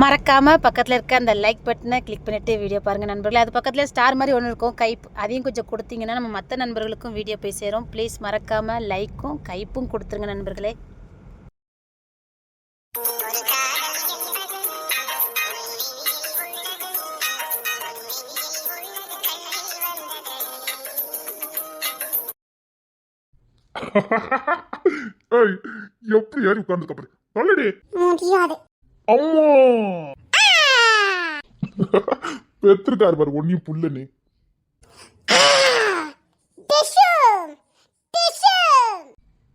மறக்காமல் பக்கத்தில் இருக்க அந்த லைக் பட்டனை கிளிக் பண்ணிவிட்டு வீடியோ பாருங்கள் நண்பர்களே. அது பக்கத்தில் ஸ்டார் மாதிரி ஒன்று இருக்கும், கைப், அதையும் கொஞ்சம் கொடுத்தீங்கன்னா நம்ம மற்ற நண்பர்களுக்கும் வீடியோ போய் சேரும். ப்ளீஸ் மறக்காமல் லைக்கும் கைப்பும் கொடுத்துருங்க நண்பர்களே. எப்படி யாரும் உட்கார்ந்து முடியாது. அம்மா பெத்திருக்காரு பாரு ஒன்னியும் புள்ளனு.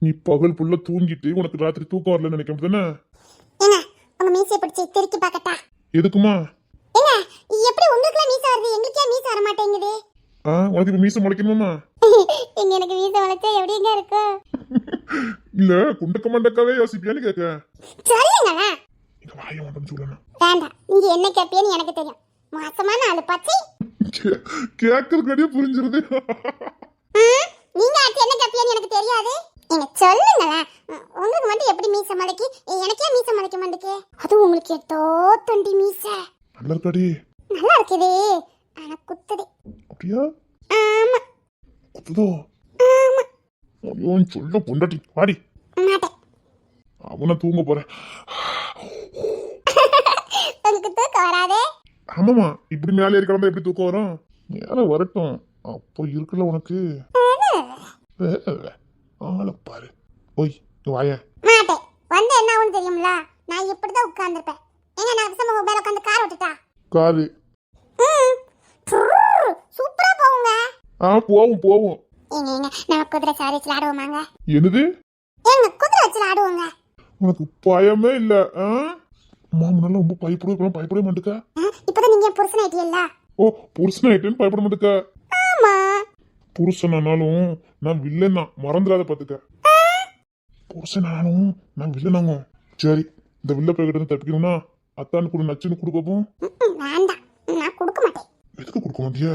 நீ பகல் புள்ள தூங்கிட்டு உனக்கு ராத்திரி தூக்கம் வரலன்னு நினைக்க தானே. உங்க மீசைய பிடிச்சி திருக்கி பார்க்கட்டா? எதுக்குமா? ஏங்க எப்படி உங்களுக்கு மீச வருது, எங்களுக்கே மீச வர மாட்டேங்குது? உனக்கு இப்ப மீச முளைக்கணுமா? எங்க எனக்கு மீச வளைச்சா எப்படிங்க இருக்கு? இல்ல குண்டக்க மண்டக்காவே யோசிப்பியான்னு கேட்க. சொல்லுங்க. இங்க வாய வந்து சொல்லணும். வேண்டாம், நீங்க என்ன கேப்பியன்னு எனக்கு தெரியும். மாசமான ஆளு பச்சை. கேட்கறதுக்கடியே புரிஞ்சிருது. நீங்க அடுத்து என்ன கேப்பியன்னு எனக்கு தெரியாது. நீங்க சொல்லுங்க. உங்களுக்கு மட்டும் எப்படி மீச மடக்கி, எனக்கே மீச மடக்க மாட்டேக்கு? அது உங்களுக்கு எட்டோ தொண்டி மீச. நல்லா இருக்காடி. நல்லா இருக்குது. ஆனா குத்துது. அப்படியா? ஆமா. குத்துதோ? ஆமா. ஐயோ சொல்ல பொண்டாட்டி வாடி. மாட்டேன். அவனை தூங்க போறேன். உங்களுக்கு தூக்கம் வராதே? ஆமாமா, இப்படி மேலே இருக்கலாம் எப்படி தூக்கம் வரும்? மேல வரட்டும், அப்போ இருக்குல்ல உனக்கு. ஆளை பாரு. ஓய் வாய. மாட்டேன். வந்து என்ன ஆகும் தெரியும்ல? நான் இப்படிதான் உட்கார்ந்துருப்பேன். எங்க நான் விசம மொபைல் உட்கார்ந்து கார் ஓட்டுட்டா? காரு சூப்பரா போவுங்க. போவும் போவும். ஏங்க நம்ம குதிரை சாரி வச்சு ஆடுவோமாங்க? என்னது? ஏங்க குதிரை வச்சு ஆடுவோங்க. உனக்கு பயமே இல்ல? மாமனால ரொம்ப பயப்படவே மாட்டுக்க. இப்பதான் நீங்க புருஷன் ஆயிட்டீல்ல? ஓ புருஷன் ஆயிட்டேன்னு பயப்பட மாட்டுக்க? ஆமா. புருஷனானாலும் நான் வில்லன் தான், மறந்துடாத பாத்துக்க. புருஷனானாலும் நான் வில்லனாங்க. சரி, இந்த வில்ல பேக்கிட்ட தப்பிக்கணும்னா அத்தானு கூட நச்சுன்னு கொடுப்போம். வேண்டாம், நான் கொடுக்க மாட்டேன். எதுக்கு கொடுக்க மாட்டியா?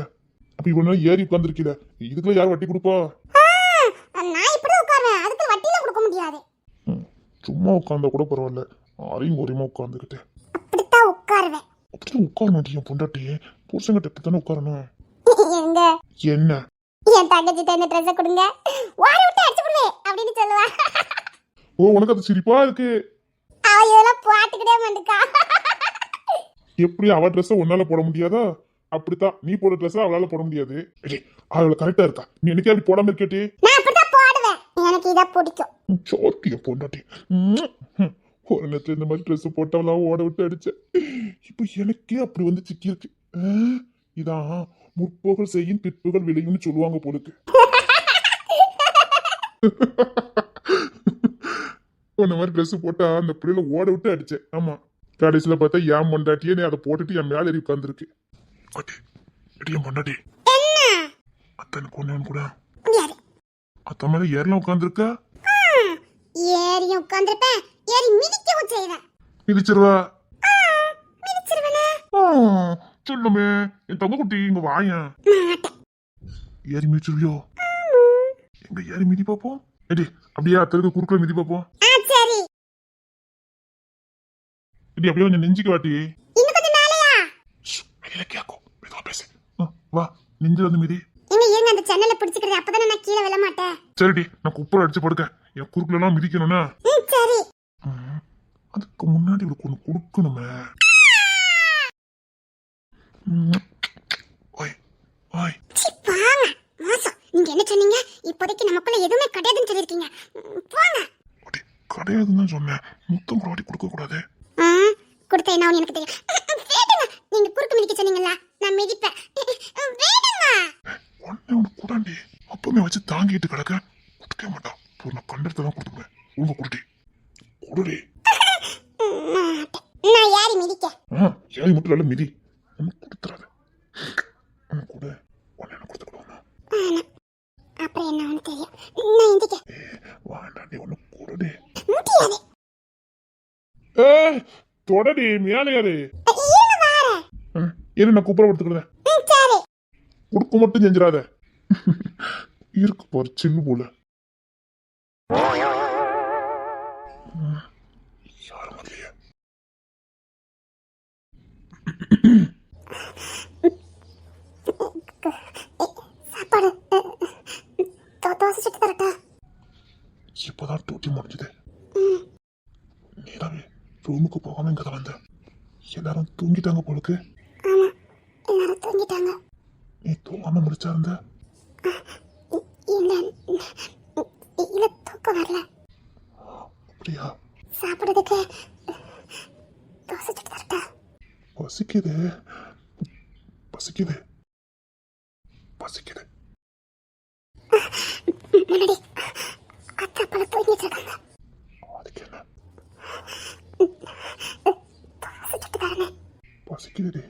அப்ப இவனால ஏறி உட்கார்ந்துருக்கீல, இதுக்குள்ள யார் வட்டி கொடுப்பா? நான் இப்படி உட்கார்றேன், அதுக்கு வட்டில கொடுக்க முடியாது. சும்மா உட்கார்ந்தா கூட பரவாயில்ல, ஆரையும் கோரியமா உட்கார்ந்துக்கிட்டு அப்படித்தான் உட்காருவேன். அப்படிதான் உட்கார மாட்டியா பொண்டாட்டி? புருஷங்கிட்ட எப்படித்தானே உட்காரணும். எங்க என்ன என் தங்கச்சிட்ட இந்த ட்ரெஸ் கொடுங்க, வாரி விட்டு அடிச்சு விடுவேன் அப்படின்னு சொல்லுவா. ஓ உனக்கு அது சிரிப்பா இருக்கு. அவ இதெல்லாம் பாட்டுக்கிட்டே மாட்டுக்கா. எப்படி அவ ட்ரெஸ் உன்னால போட முடியாதா? அப்படித்தான் நீ போட ட்ரெஸ் அவளால போட முடியாது. அவளை கரெக்டா இருக்கா? நீ எனக்கு அப்படி போடாம இருக்கே. நான் அப்படித்தான் போடுவேன், எனக்கு இத பிடிக்கும். சோட்டிய பொண்டாட்டி. ஒரு நேரத்துல இந்த மாதிரி ட்ரெஸ் போட்டவளாம் ஓட விட்டு அடிச்ச. இப்ப எனக்கே அப்படி வந்து சிக்கி இருக்கு. இதான் முற்போகள் செய்யும் பிற்புகள் விளையும்னு சொல்லுவாங்க போலுக்கு. இந்த மாதிரி ட்ரெஸ் போட்டா அந்த பிள்ளைல ஓட விட்டு அடிச்சேன். ஆமா, கடைசியில பார்த்தா என் பொண்டாட்டியே நீ அதை போட்டுட்டு என் மேல ஏறி உட்கார்ந்துருக்கு. பொண்டாட்டி அத்தனுக்கு ஒண்ணு கூட அத்த மேல ஏறலாம் உட்கார்ந்துருக்க. ஏறியும் உட்கார்ந்திருப்பேன், ஏறி மிதிக்கவும் செய்வேன். மிதிச்சிருவா? மிதிச்சிருவேனா? சொல்லுமே என் தங்க குட்டி, இங்க வாயன். ஏறி மிதிச்சிருவியோ? எங்க ஏறி மிதி பாப்போம். எடி அப்படியே அத்தருக்கு குறுக்குல மிதி பாப்போம். சரி. எடி அப்படியே கொஞ்சம் நெஞ்சுக்கு வாட்டி. இன்னும் கொஞ்சம் மேலையா? வெளியில கேக்கும், மெதுவா பேசு. வா நெஞ்சில வந்து மிதி. இருங்க அந்த ஜன்னலை பிடிச்சுக்கிறேன், அப்பதானே நான் கீழே விழ மாட்டேன். சரிடி, நான் குப்புற அடிச்சு படுக்கேன். என் குறுக்குல எல்லாம் மிதிக்கணும்னா சரி. அதுக்கு முன்னாடி இவளுக்கு ஒண்ணு கொடுக்கணுமே. நீங்க என்ன சொன்னீங்க? இப்போதைக்கு நமக்குள்ள எதுவுமே கிடையாதுன்னு சொல்லிருக்கீங்க. போங்க. கிடையாதுன்னு சொன்னேன், முத்தம் கூட கொடுக்க கூடாது. கொடுத்தா என்ன எனக்கு தெரியும். வேடுங்க, நீங்க குறுக்கு மிதிக்க சொன்னீங்களா? நான் மிதிப்பேன். வேடுங்க. ஒண்ணே ஒண்ணு கூடாண்டி, அப்பமே வச்சு தாங்கிட்டு கிடக்க கொடுக்க மாட்டான். நான் கண்டெடுத்தான் கொடுத்துருவேன். உங்க குருட்டி குடுடி. நான் யாரி மிதிக்க? யாரி மட்டும் நல்ல மிதி. ஒண்ணு கொடுத்துறாத. கூட ஒண்ணு கொடுத்துக்கலாமா? அப்புறம் என்ன ஒண்ணு தெரியும். நான் இந்திக்க வாண்டாண்டி, ஒண்ணு கூடடி. முடியாது. தொடடி மேலே யாரு? இருங்க வாரேன். இரு, நான் கூப்பிட கொடுத்துக்கிறேன். சரி. கொடுக்க மட்டும் செஞ்சிடாத. இருக்கு பாரு சின்ன போல. யாரும் வரலையே. சாப்பாடு தோசை சுட்டு தரட்டா? இப்போதான் டூட்டி முடிஞ்சுது. நீதாவே ரூமுக்கு போகாம இங்க தான் வந்த. எல்லாரும் தூங்கிட்டாங்க போலுக்கு. ஆமா, எல்லாரும் தூங்கிட்டாங்க. நீ தூங்காம முடிச்சா இருந்த? இல்ல இல்ல, தூக்கம் வரல. அப்படியா? சாப்பிடுறதுக்கு தோசை சுட்டு தரட்டா? பசிக்குது பசிக்குது பசிக்குது. முன்னாடி அத்தா பழ தூங்கிட்டு இருக்காங்க. அதுக்கு என்ன? தோசை சுட்டு தரேன். பசிக்குது.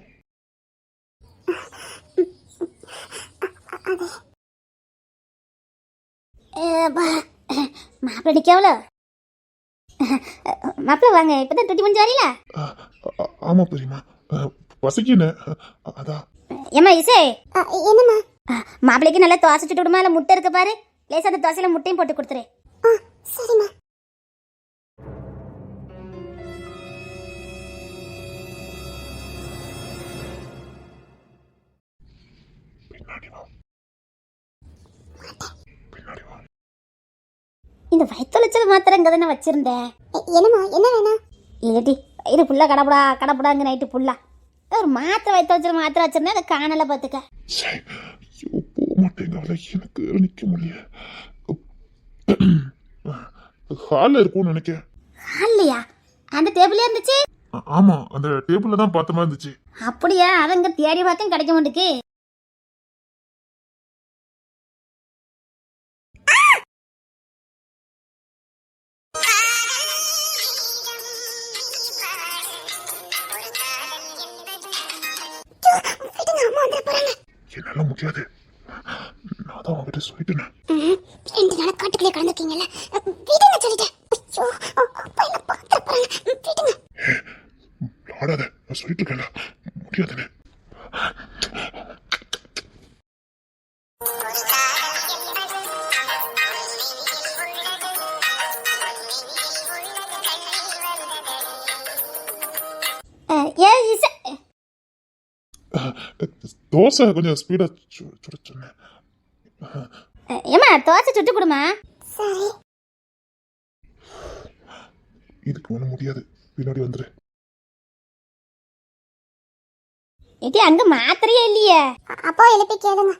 அது மாப்பிள்ள நிக்காவல. மாப்பிள்ள வாங்க, இப்பதான் டூட்டி முடிஞ்சு வரீங்களா? ஆமா பெரியமா, பசிக்குன்னு அதான். ஏமா இசை, என்னம்மா? மாப்பிள்ளைக்கு நல்லா தோசை சுட்டு விடுமா? இல்ல முட்டை இருக்கு பாரு, லேசா அந்த தோசையில முட்டையும் போட்டு கொடுத்துரு. சரிம்மா. பின்னாடி வா, பின்னாடி வா. இந்த வயிற்றுச்சல் மாத்திரை இங்க தானே வச்சிருந்தேன். என்னம்மா, என்ன வேணும்? இல்லடி, இது புல்லா கடப்படா கடப்படாங்க நைட்டு புல்லா ஒரு மாத்திரை வயிற்றுச்சல் மாத்திரை வச்சிருந்தேன், அதை காணல பாத்துக்க. போக மாட்டேங்க, எனக்கு நிக்க முடியல. ஹால்ல இருக்கும்னு நினைக்கிறேன். ஹால்லையா? அந்த டேபிளே இருந்துச்சு. ஆமா, அந்த டேபிள்ல தான் பார்த்த மாதிரி இருந்துச்சு. அப்படியா? அதை இங்க தேடி பார்க்க கிடைக்க மாட்டுக்கு. என்னால முடியாது, நான் தான் அவங்ககிட்ட சொல்லிட்டேன். 2 நாள் காட்டுக்குள்ளே கடந்துக்கீங்கல்ல, வீடுங்க சொல்லிட்டேன். ஐயோ, அப்பா என்ன பார்த்துட்டு போறாங்க, வீடுங்க. ஆடாத, நான் சொல்லிட்டு இருக்கேன்ல, முடியாதுன்னு. தோசை கொஞ்சம் ஸ்பீடா சுட சொன்னேன். ஏமா தோசை சுட்டு கொடுமா. சரி. இதுக்கு ஒண்ணு முடியாது, பின்னாடி வந்துரு. ஏடி அங்க மாத்திரையே இல்லையே. அப்போ எழுப்பி கேளுங்க.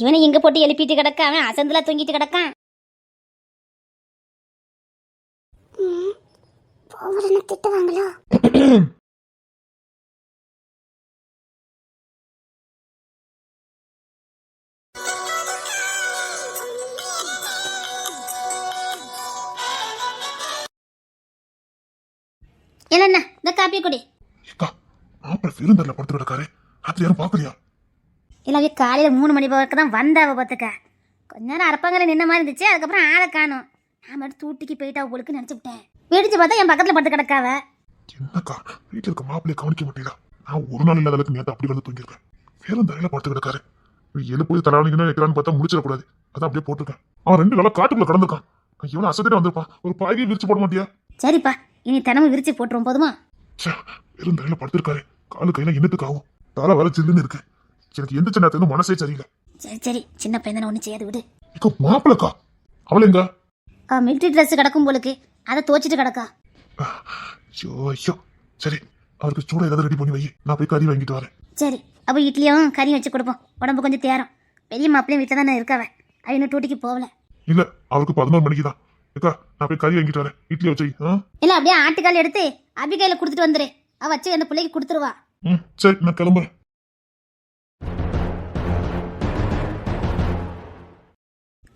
இவனை எங்க போட்டு எழுப்பிட்டு கிடக்க, அவன் அசந்துல தூங்கிட்டு கிடக்கான். போவலன்னு திட்டுவாங்களோ? என்ன இந்த காப்பி குடி. மாப்பிள்ள விருந்தரில் படுத்து கிடக்காரு, ராத்திரி யாரும் பார்க்கலையா? இல்லை, காலையில் 3 மணி போக்கு தான் வந்தாவ பார்த்துக்க. கொஞ்ச நேரம் அரப்பாங்கல நின்ன மாதிரி இருந்துச்சு, அதுக்கப்புறம் ஆளை காணும். நான் மட்டும் தூட்டிக்கு போயிட்டா போலுக்கு நினச்சிவிட்டேன். வெடிச்சு பார்த்தா என் பக்கத்தில் படுத்து கிடக்காவ. என்னக்கா வீட்டில் இருக்க மாப்பிள்ளைய கவனிக்க மாட்டீங்களா? நான் ஒரு நாள் இல்லாத அளவுக்கு நேற்று அப்படி வந்து தூங்கியிருக்கேன். விருந்தரையில படுத்து கிடக்காரு. எழுப்பி தலைவலிங்கன்னு வைக்கிறான்னு பார்த்தா முடிச்சிடக்கூடாது, அதான் அப்படியே போட்டிருக்கேன். அவன் 2 நாளா காட்டுக்குள்ள கடந்திருக்கான். இவனை அசதிட்டு வந்திருப்பான். ஒரு பாய்கை விரிச்சு போட மாட்டியா? சரிப்பா, இனி தினமும் விரிச்சு போட்டுரும் போதுமா? விருந்தரையில படுத்திருக்காரு, காலு கையில என்னத்துக்காகும்? தலை வர சில்லுன்னு இருக்கு. எனக்கு எந்த சின்ன நேரத்துல மனசே சரியில்லை. சரி சரி, சின்ன பையன் ஒன்றும் செய்யாது விடு. மாப்பிளக்கா அவள் எங்க? மிலிட்ரி ட்ரெஸ் கிடக்கும் போலுக்கு, அதை துவச்சிட்டு கிடக்கா. ஐயோ, சரி, அவருக்கு சூட ஏதாவது ரெடி பண்ணி வை, நான் போய் கறி வாங்கிட்டு வரேன். சரி, அப்போ இட்லியும் கறி வச்சு கொடுப்போம். உடம்பு கொஞ்சம் தேரும். பெரிய மாப்பிள்ளையும் வீட்டில் தானே இருக்காவ, அவ இன்னும் டூட்டிக்கு போகல. இல்ல, அவருக்கு 11 மணிக்கு தான். ஏக்கா, நான் போய் கறி வாங்கிட்டு வரேன், இட்லி வச்சு. இல்ல, அப்படியே ஆட்டுக்கால் எடுத்து அபி கையில கொடுத்துட்டு வந்துரு. அவ வச்சு அந்த பிள்ளைக்கு கொடுத்துருவா. சரி, நான் கிளம்புறேன்.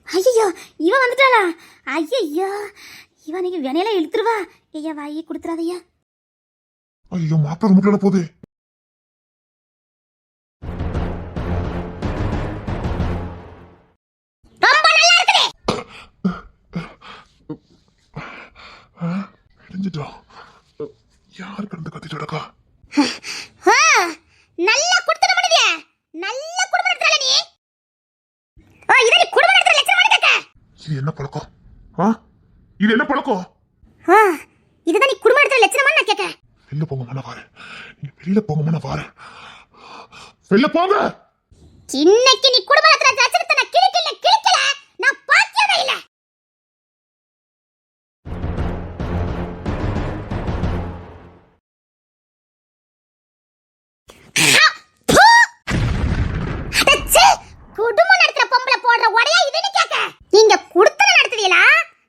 ஐயோ, இவன் வந்துட்டாளா? ஐயோ, இவன் நீங்க வினையில இழுத்துருவா. ஐயா வாயி கொடுத்துறாதையா. ஐயோ, மாப்பிள்ள முட்டையில போகுது. யாரு கிடந்து கத்திட்டு கிடக்கா? நல்லா குடுத்துற முடியே, நல்லா குடும்ப நடத்துறல நீ. இத நீ குடும்ப நடத்துற லட்சணமா கேக்க. இது என்ன பழக்கம்? இது என்ன பழக்கம்? இதுதான் நீ குடும்ப இடத்துல லட்சணமா நான் கேட்க. வெளில போங்கம்மா நான் வரேன். நீங்க வெளியில போங்கம்மா நான் வரேன். வெளில போங்க. இன்னைக்கு நீ குடும்ப இடத்துல லட்சணத்தை நான் கிழிக்கல நான் பாத்தியவே இல்ல. குடும்பம் நடத்துற பொம்பளை போடுற உடையா இதுன்னு கேட்க. நீங்க குடுத்தன நடத்துறீங்களா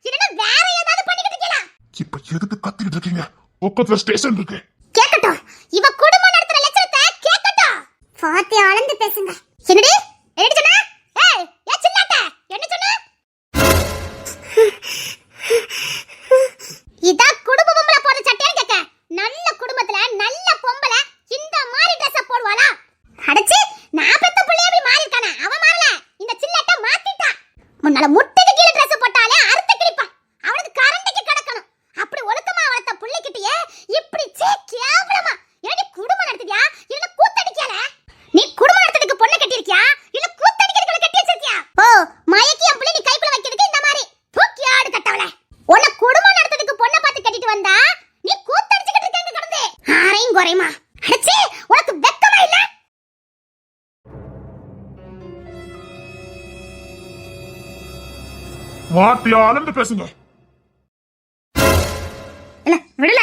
இல்லனா வேற ஏதாவது பண்ணிக்கிட்டு இருக்கீங்களா? இப்ப எதுக்கு கத்திக்கிட்டு இருக்கீங்க? பக்கத்துல ஸ்டேஷன் இருக்கு. கேக்கட்டும். இவ குடும்பம் நடத்துற லட்சணத்தை கேக்கட்டும். பாத்தி அளந்து பேசுங்க. என்னடி என்ன சொன்ன? ஏய் ஏ சின்னாட்ட என்ன சொன்ன? இதா குடும்ப பொம்பளை போடுற சட்டைன்னு கேட்க. நல்ல குடும்பத்துல நல்ல பொம்பளை இந்த மாதிரி Dress போடுவாளா? அடச்சி நான் பெத்த புள்ளைய அப்படி மாறி இருக்கானே. அவன் மாறல. இந்த சில்லாட்ட மாத்திட்டா. முன்னால முட்டைக்கு கீழ Dress போட்டாலே அறுத்த கிழிப்பா. அவனுக்கு கரண்டிக்கு கடக்கணும். அப்படி ஒழுக்கமா வளர்த்த புள்ளைகிட்டயே இப்படி கேவலமா. ஏடி குடும்பம் நடத்துறியா இல்ல கூத்தடிக்கல? நீ குடும்பம் நடத்துறதுக்கு பொண்ணு கட்டி இருக்கியா இல்ல கூத்தடிக்கிறதுக்கு கட்டி வச்சிருக்கியா? ஓ மயக்கி என் புள்ளை நீ கைக்குள்ள வைக்கிறதுக்கு இந்த மாதிரி தூக்கி ஆடு கட்டவளே. உன்னை குடும்பம் நடத்துறதுக்கு பொண்ணை பார்த்து கட்டிட்டு வந்தா நீ கூத்தடிச்சிட்டு இருக்கேங்க கடந்து. ஆரையும் குறையுமா? அடச்சி உனக்கு வெக்கமா இல்ல? வாத்தி அளந்து பேசுங்க. இல்ல விடல.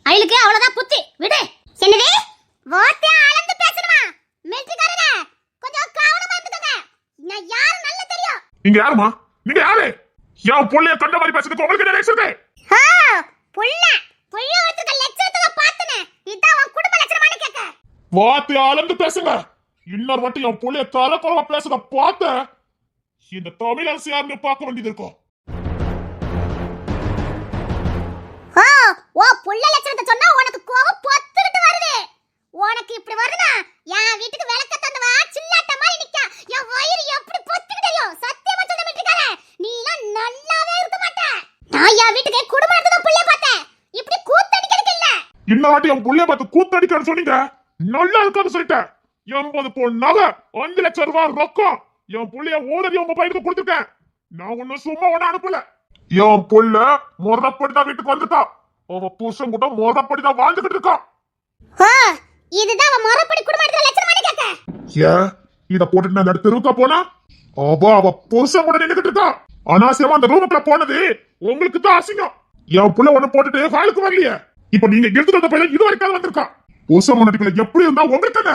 அயிலுக்கு அவ்வளவுதான் புத்தி. விடு. என்னது? வார்த்தை அளந்து பேசணுமா? மிலிட்டரிக்காரரே கொஞ்சம் கவனமா இருந்துக்கங்க. நான் யாரு நல்ல தெரியும். நீங்க யாருமா? நீங்க யாரு? என் புள்ளைய கண்ட மாதிரி பேசுறதுக்கு உங்களுக்கு என்ன ரைட்ஸ்? புள்ள ஒருத்தர லட்சணத்தை பார்த்தனே. இதான் உன் குடும்ப லட்சணமானு கேக்க. வாத்தி அளந்து பேசுங்க. இன்னொரு வாட்டி என் புள்ளைய தரக்குறவா பேசுறத பார்த்த இந்த தமிழ் அரசியாருன்னு பார்க்க வேண்டியது இருக்கும். ஓ புள்ள லட்சணத்தை சொன்னா உனக்கு கோவம் பொத்துக்கிட்டு வருது. உனக்கு இப்படி வருதா? என் வீட்டுக்கு விளக்க தந்தவா சில்லாட்ட மாதிரி நிக்க. என் வயிறு எப்படி பொத்துக்கிட்டு தெரியும்? சத்தியமா சொல்ல மாட்டேங்கற. நீ எல்லாம் நல்லாவே இருக்க மாட்ட. நான் என் வீட்டுக்கு குடும்பம் எடுத்து புள்ள பார்த்தேன். இப்படி கூத்தடிக்கிறதுக்கு இல்ல. இன்னொரு வாட்டி என் புள்ளைய பார்த்து கூத்தடிக்கன்னு சொன்னீங்க. நல்லா இருக்கான்னு சொல்லிட்டேன். 80 பவுன் நகை 5 லட்சம் ரூபாய் ரொக்கம் என் புள்ளைய ஓடடி உங்க பையனுக்கு கொடுத்துருக்கேன். நான் ஒன்னும் சும்மா ஒண்ணு அனுப்பல. என் புள்ள முறப்படிதான் வீட்டுக்கு வந்துட்டா. அவ புருஷன் கூட முறப்படிதான் வாழ்ந்துகிட்டு இருக்கா. இதுதான் அவ முறப்படி குடும்பம் எடுத்து லட்சணமானு கேக்க. ஏன் இத போட்டுட்டு நான் தெருவுக்கா போனா அவ புருஷன் கூட நின்னுகிட்டு இருக்கா. அனாவசியமா அந்த ரூமுக்குள்ள போனது உங்களுக்கு தான் அசிங்கம். என் புள்ள ஒண்ணு போட்டுட்டு ஹாலுக்கு வரலையே. இப்ப நீங்க எடுத்துட்டு வந்த பையன் இது வரைக்கும் வந்திருக்கா. புருஷன் முன்னாடி எப்படி இருந்தா உங்களுக்கு என்ன?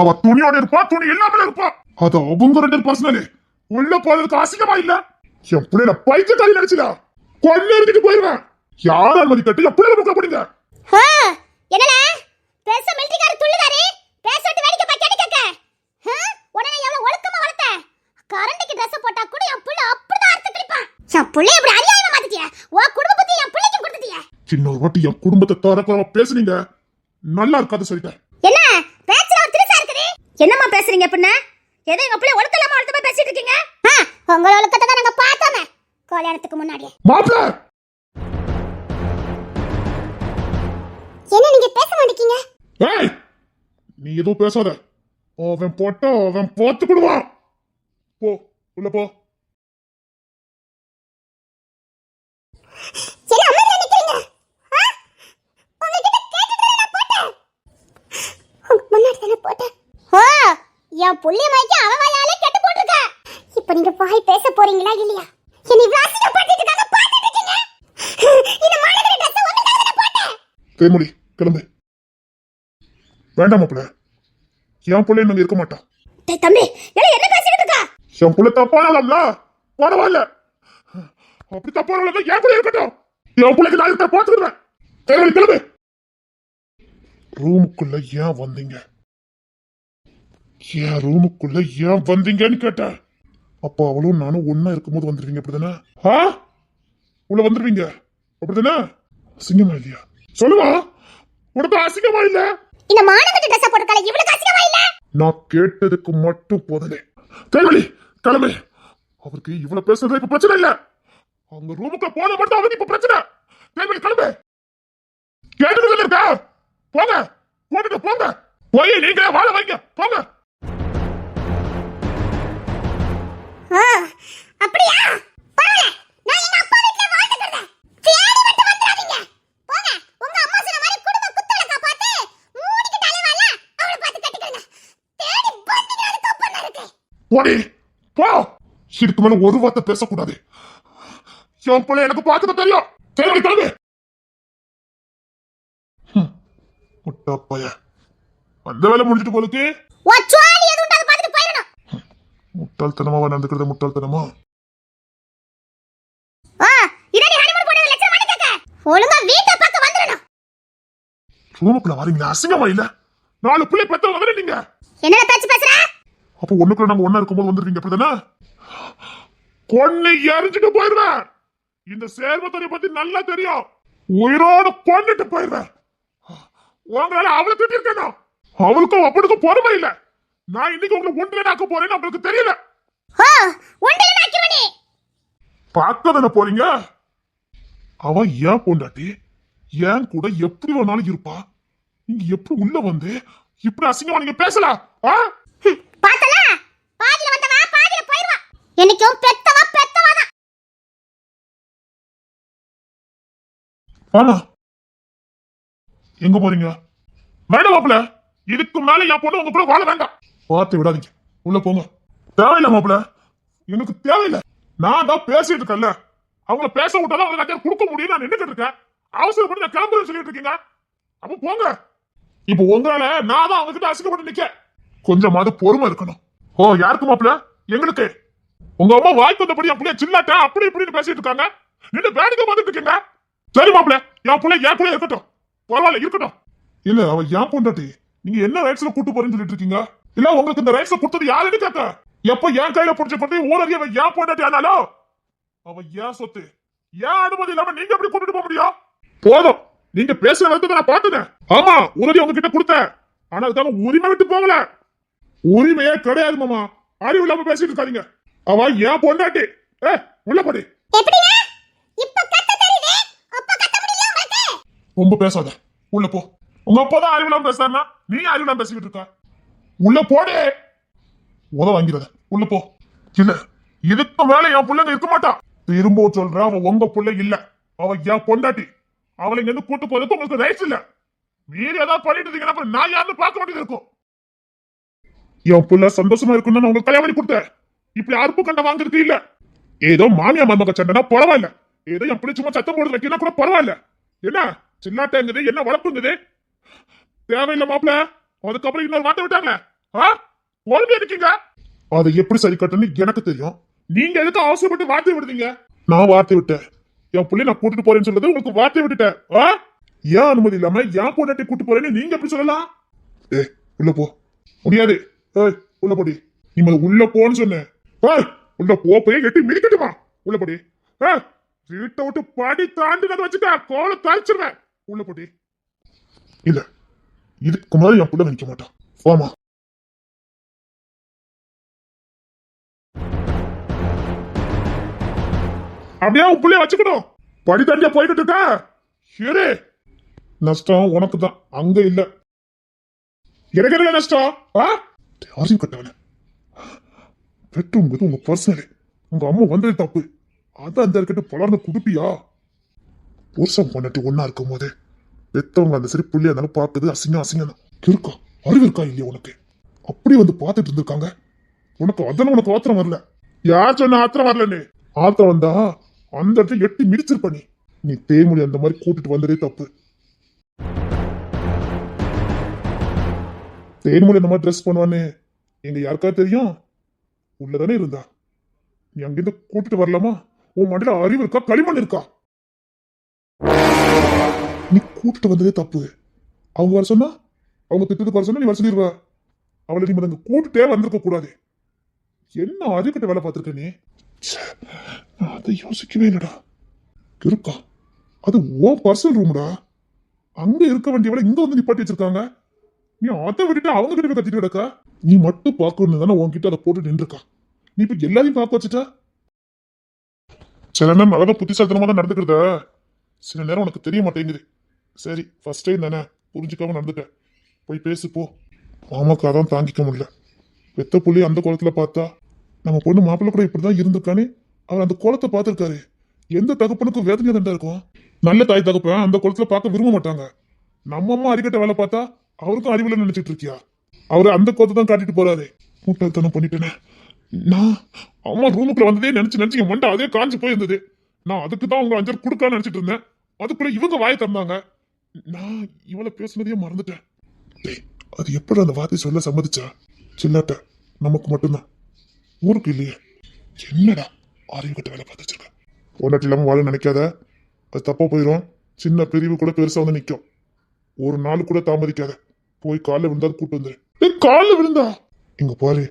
அவ துணியோட இருப்பா, துணி இல்லாம இருப்பா. அது அவங்க 2 பர்சனல். உள்ள போறதுக்கு அசிங்கமா இல்ல? என் பிள்ளைல பைத்தியக்காரி நினைச்சுடா கொண்டு எடுத்துட்டு போயிருவேன். யார் அனுமதி கட்டி என் பிள்ளைல புக்க போடுங்க. என்னல பேச மிலிட்டரிக்கார துள்ளுதாரு பேசட்டு வேடிக்கை பக்கடி கேக்க. உடனே எவ்வளவு ஒழுக்கமா வளர்த்த. கரண்டிக்கு Dress போட்டா கூட என் புள்ள அப்படிதான் அறுத்து கிழிப்பான். என் புள்ள இப்படி அநியாயமா மாத்திட்டியா? உன் குடும்ப புத்தி என் புள்ளைக்கு கொடுத்துட்டியா? இன்னொரு வாட்டி என் குடும்பத்தை தரக்குறவா பேசுனீங்க நல்லா இருக்காது சொல்லிட்டேன். என்ன பேச்சுல ஒரு திருசா இருக்குது? என்னம்மா பேசுறீங்க பின்ன? ஏதோ எங்க புள்ள ஒழுக்கலாம ஒழுக்கமா பேசிட்டு இருக்கீங்க. உங்க ஒழுக்கத்தை தான் நாங்க பார்த்தோமே கல்யாணத்துக்கு முன்னாடி. மாப்ள என்ன நீங்க பேச மாட்டீங்க? ஏய் நீ எதுவும் பேசாத. அவன் போட்டா அவன் போத்து கொடுவான். போ உள்ள போ. என்ன அம்மா நினைக்கிறீங்க? உங்ககிட்ட கேட்டுட்டு நான் போட்டேன். முன்னாடி தான போட்டேன். என் புள்ளிய மைக்கு அவன் வாயாலே கெட்டு போட்டுருக்க. இப்போ நீங்க வாய் பேச போறீங்களா இல்லையா? என்னை வாசிக்க பாத்துட்டுக்காக பாத்துட்டு இருக்கீங்க. இந்த மாநகர Dress ஒண்ணுக்காக நான் போட்டேன். தேமுடி கிளம்பு. வேண்டாம் மாப்ள. என் புள்ள இன்னும் இருக்க மாட்டான். டேய் தம்பி என்ன பேசிட்டு இருக்க? என் புள்ள தப்பானவளா? பரவாயில்ல. அப்படி தப்பானவளா என் புள்ள இருக்கட்டும். என் புள்ளைக்கு நான் இருக்க பாத்துக்கிறேன். தேமுடி கிளம்பு. ரூமுக்குள்ள ஏன் வந்தீங்க? என் ரூமுக்குள்ள ஏன் வந்தீங்கன்னு கேட்டேன். அப்ப அவளும் நானும் ஒன்னா இருக்கும்போது வந்துருவீங்க அப்படிதானே? உள்ள வந்துருவீங்க அப்படிதானே? அசிங்கமா இல்லையா? சொல்லுவா. உனக்கு அசிங்கமா இல்ல? இந்த மாநகர Dress போட்டுக்கல இவ்வளவு அசிங்கமா இல்ல? நான் கேட்டதுக்கு மட்டும் போதலே. தேவலி கிளம்பு. அவருக்கு இவ்வளவு பேசுறது இப்ப பிரச்சனை இல்ல. அவங்க ரூமுக்குள்ள போன மட்டும் அவருக்கு இப்ப பிரச்சனை. தேவலி கிளம்பு. கேட்டுட்டு இருக்கா? போங்க போட்டுட்டு போங்க. போய் நீங்க வாழ வைங்க போங்க. அப்படியா? பரவாயில்ல. நான் எங்க அப்பா வீட்ல வாழ்ந்துக்கிறேன். தேடி வந்து வந்துறாதீங்க. நீங்க போங்க உங்க அம்மா சொன்ன மாதிரி குடும்ப குத்தலக்கா பார்த்து மூடிக்கிட்டு அலைவால அவளை பார்த்து கட்டிக்கங்க தேடி பந்திக்கிறது தப்பு இருக்கு போடி போ. இதுக்கு மேல ஒரு வார்த்தை பேசக்கூடாது. என் பிள்ளை எனக்கு பார்க்க தெரியும். சரி கிளம்பு. முட்டா பைய அந்த வேலை முடிஞ்சிட்டு போலுக்கு ஒச்சுவாலி எது உண்டால பார்த்துட்டு போயிடணும். முட்டாள்தனமா நடந்துக்கிறது முட்டாள்தனமா. இதனி ஹனிமூன் போட லட்சம் மணி கேக்க ஒழுங்கா வீட்டை பார்க்க வந்துறணும். ரூமுக்குள்ள வரீங்களா? அசிங்கமா இல்ல? 4 பிள்ளை பெத்தவங்க தானே நீங்க. என்னடா பேச்சு பேசுற? அப்ப ஒண்ணுக்குள்ள நாங்க ஒண்ணா இருக்கும்போது வந்துருவீங்க அப்படிதானே? கொன்னை எரிஞ்சிட்டு போயிருவேன். இந்த சேர்வத்தனை பத்தி நல்லா தெரியும். உயிரோட கொன்னுட்டு போயிருவேன். உங்களால அவளை திட்டி இருக்கணும். அவளுக்கும் அப்படிக்கும் பொறுமை இல்ல. நான் இன்னைக்கு உங்களை ஒன்றில ஆக்க போறேன்னு உங்களுக்கு தெரியல. ஒன்றில ஆக்கிவனே பார்க்க தானே போறீங்க. அவ ஏன் பொண்டாட்டி ஏன் கூட எப்படி வேணாலும் இருப்பா. நீங்க எப்படி உள்ள வந்து இப்படி அசிங்கமா நீங்க பேசலாம்? பார்த்தல பாதில வந்தவா பாதில போயிடுவா. என்னைக்கும் பெத்தவா தான். ஆமா எங்க போறீங்க? வேண்டாம் மாப்பிள்ள. இதுக்கு மேல என் பொண்ணு உங்க கூட வாழ வேண்டாம். பார்த்து விடாதீங்க. உள்ள போங்க. தேவையில்ல மாப்பிள்ள. எனக்கு தேவையில்லை. நான் தான் பேசிட்டு இருக்கேன்ல. அவங்கள பேச விட்டாலும் அவங்க கட்டியா கொடுக்க முடியும். நான் நின்றுட்டு இருக்கேன். அவசரப்பட்டு நான் கிளம்புறேன்னு சொல்லிட்டு இருக்கீங்க. அப்ப போங்க. இப்ப உங்களால நான் தான் அவங்க கிட்ட அசிங்கப்பட்டு நிக்க. கொஞ்சமாவது பொறுமை இருக்கணும். யாருக்கு மாப்பிள்ள? எங்களுக்கு. உங்க அம்மா வாய்க்கு வந்தபடி என் பிள்ளைய சில்லாட்ட அப்படி இப்படின்னு பேசிட்டு இருக்காங்க. நின்று வேடிக்கை பார்த்துட்டு இருக்கீங்க. சரி மாப்பிள்ள, என் பிள்ளை இருக்கட்டும். பரவாயில்ல இருக்கட்டும். இல்ல அவ ஏன் பொண்டாட்டி. நீங்க என்ன ரைட்ஸ்ல கூட்டு போறேன்னு சொல்லிட்டு இருக்கீங்க? இல்ல உங்களுக்கு இந்த ரைட்ஸ்ல கொடுத்தது யாருன்னு கேட்க. எப்ப என் கையில புடிச்ச கொண்டு ஊரறிய ஏன் பொண்டாட்டி ஆனாலும் அவ ஏன் சொத்து ஏன் அனுமதி இல்லாம நீங்க எப்படி கூட்டிட்டு போக முடியும்? போதும். நீங்க பேசுற வந்து நான் பாத்துனேன். ஆமா உறுதி உங்ககிட்ட கொடுத்தேன். ஆனா அதுக்காக உரிமை விட்டு போகல. உரிமையே கிடையாது மாமா. அறிவு இல்லாம பேசிட்டு இருக்காதீங்க. அவ ஏன் பொண்டாட்டி. உள்ள போடி. எப்படினா இப்ப கத்த தெரியுது அப்ப கத்த முடியல உங்களுக்கு. ரொம்ப பேசாத. உள்ள போ. உங்க அப்பா தான் அறிவு இல்லாம பேசுறாருன்னா நீ அறிவு இல்லாம பேசிட்டு இருக்க. உள்ள போடு. உத வாங்கிறத. உள்ள போ. இல்ல இதுக்கு மேல என் பிள்ளைங்க இருக்க மாட்டா. திரும்ப சொல்றேன். அவ உங்க பிள்ளை இல்ல. அவ என் பொண்டாட்டி. அவளை இங்க இருந்து கூட்டு போறதுக்கு உங்களுக்கு ரைட்ஸ் இல்ல. மீறி ஏதாவது பண்ணிட்டு இருக்கீங்கன்னா நான் யாருன்னு பார்க்க வேண்டியது இருக்கும். என் பிள்ளை சந்தோஷமா இருக்குன்னு நான் உங்களுக்கு கல்யாணம் பண்ணி கொடுத்தேன். இப்படி அறுப்பு கண்ட வாங்குறது இல்ல. ஏதோ மாமியா மருமக சண்டைனா பரவாயில்ல. ஏதோ என் பிள்ளை சும்மா சத்தம் போடுறது வைக்கணும் கூட பரவாயில்ல. என்ன சின்னாட்டங்குது என்ன வளர்ப்புங்குது தேவையில்லை மாப்பிள்ள. அதுக்கப்புறம் இன்னொரு வார்த்தை விட்டாங்க. ஒழுங்கு இருக்கீங்க. அதை எப்படி சரி கட்டணும்னு எனக்கு தெரியும். நீங்க எதுக்கு அவசரப்பட்டு வார்த்தை விடுதீங்க? நான் வார்த்தை விட்டேன். என் பிள்ளை நான் கூட்டிட்டு போறேன்னு சொல்றது உங்களுக்கு வார்த்தை விட்டுட்டேன். ஏன் அனுமதி இல்லாம என் பொண்டாட்டி கூட்டு போறேன்னு நீங்க எப்படி சொல்லலாம்? உள்ள போ. முடியாது. உள்ள போடி. நீ உள்ள போன்னு சொன்னேன். உள்ள போய் எட்டி மிதிக்கட்டுமா? உள்ள போடி. வீட்டை விட்டு படி தாண்டி வச்சுட்டா கோலை தாழ்ச்சிருவேன். உள்ள போடி. இல்ல இதுக்கு மேல என் பிள்ளை நிக்க மாட்டான். போமா. அப்படியே உன் பிள்ளைய வச்சுக்கணும். படி தாண்டியா போய்கிட்டு இருக்க. சரி நஷ்டம் உனக்கு தான். அங்க இல்ல எனக்கு நஷ்டம். யாரையும் கட்டவன பெற்றுங்கிறது உங்க பர்சனல். உங்க அம்மா வந்தது தப்பு. அதான் அந்த இருக்கட்டு பலர்ந்து குடுப்பியா? புருஷன் பொண்டாட்டி ஒன்னா இருக்கும் போது பெத்தவங்க அந்த சரி புள்ளியா இருந்தாலும் பார்க்குது அசிங்கம் அசிங்கம் தான் இருக்கா. அறிவு இருக்கா இல்லையா உனக்கு? அப்படி வந்து பார்த்துட்டு இருந்திருக்காங்க. உனக்கு அதன உனக்கு ஆத்திரம் வரல. யார் சொன்ன ஆத்திரம் வரலன்னு? ஆத்திரம் வந்தா அந்த இடத்துல எட்டி மிதிச்சிருப்ப. நீ தேய்மொழி அந்த மாதிரி கூட்டிட்டு வந்ததே தப்பு. தேன்மொழி இந்த மாதிரி ட்ரெஸ் பண்ணுவான்னு எங்க யாருக்கா தெரியும்? உள்ளதானே இருந்தா. நீ அங்கிருந்து கூட்டிட்டு வரலாமா? உன் மண்டியில அறிவு இருக்கா களிமண் இருக்கா? நீ கூட்டிட்டு வந்ததே தப்பு. அவங்க வர சொன்னா அவங்க திட்டத்துக்கு வர சொன்னா நீ வர சொல்லிடுவ. அவளை நீ அங்க கூட்டிட்டே வந்திருக்க கூடாது. என்ன அறிவிட்ட வேலை பார்த்திருக்க நீ? அதை யோசிக்கவே இல்லடா. இருக்கா அது ஓ பர்சனல் ரூம்டா. அங்க இருக்க வேண்டியவளை இங்க வந்து நிப்பாட்டி வச்சிருக்காங்க. நீ அதை விட்டுட்டு அவங்க கிட்ட கத்திட்டு கிடக்கா. நீ மட்டும் பார்க்கணும் தானே உன்கிட்ட அதை போட்டு நின்றுருக்கா. நீ இப்ப எல்லாரையும் பார்க்க வச்சுட்டா. சில நேரம் அழகா புத்திசாலித்தனமா தான் நடந்துக்கிறத. சில நேரம் உனக்கு தெரிய மாட்டேங்குது. சரி ஃபர்ஸ்ட் டைம் தானே புரிஞ்சுக்காம நடந்துட்ட. போய் பேசு போ. மாமாக்கு அதான் தாங்கிக்க முடியல. பெத்த புள்ளி அந்த குளத்துல பார்த்தா நம்ம பொண்ணு மாப்பிள்ள கூட இப்படிதான் இருந்திருக்கானே. அவர் அந்த கோலத்தை பார்த்திருக்காரு. எந்த தகப்பனுக்கும் வேதனையா தான் இருக்கும். நல்ல தாய் தகப்பன் அந்த குளத்துல பார்க்க விரும்ப மாட்டாங்க. நம்ம அம்மா அடிக்கட்ட வேலை பார்த்தா அவருக்கும் அறிவுல நினைச்சிட்டு இருக்கியா? அவரு அந்த கோத்தை தான் காட்டிட்டு போறாரு. முட்டாள்தனம் பண்ணிட்டேனே. நான் அம்மா ரூமுக்குள்ள வந்ததே நினைச்சு என் மண்டை அதே காஞ்சு போயிருந்தது. நான் அதுக்கு தான் உங்க அஞ்சல் கொடுக்கலான்னு நினைச்சிட்டு இருந்தேன். அதுக்குள்ள இவங்க வாயை திறந்தாங்க. நான் இவளை பேசுனதையே மறந்துட்டேன். டேய், அது எப்படி அந்த வார்த்தை சொல்ல சம்மதிச்சா? சில்லாட்ட நமக்கு மட்டும்தான், ஊருக்கு இல்லையே. என்னடா அறிவு கட்ட வேலை பார்த்து வச்சிருக்க. பொண்டாட்டி இல்லாம வாழ நினைக்காத, அது தப்பா போயிடும். சின்ன பிரிவு கூட பெருசா வந்து நிற்கும். ஒரு நாள் கூட தாமதிக்காத. போய் காலைல விழுந்தா கூட்டு வந்துரு. காலைல விழுந்தா இங்க பாரு,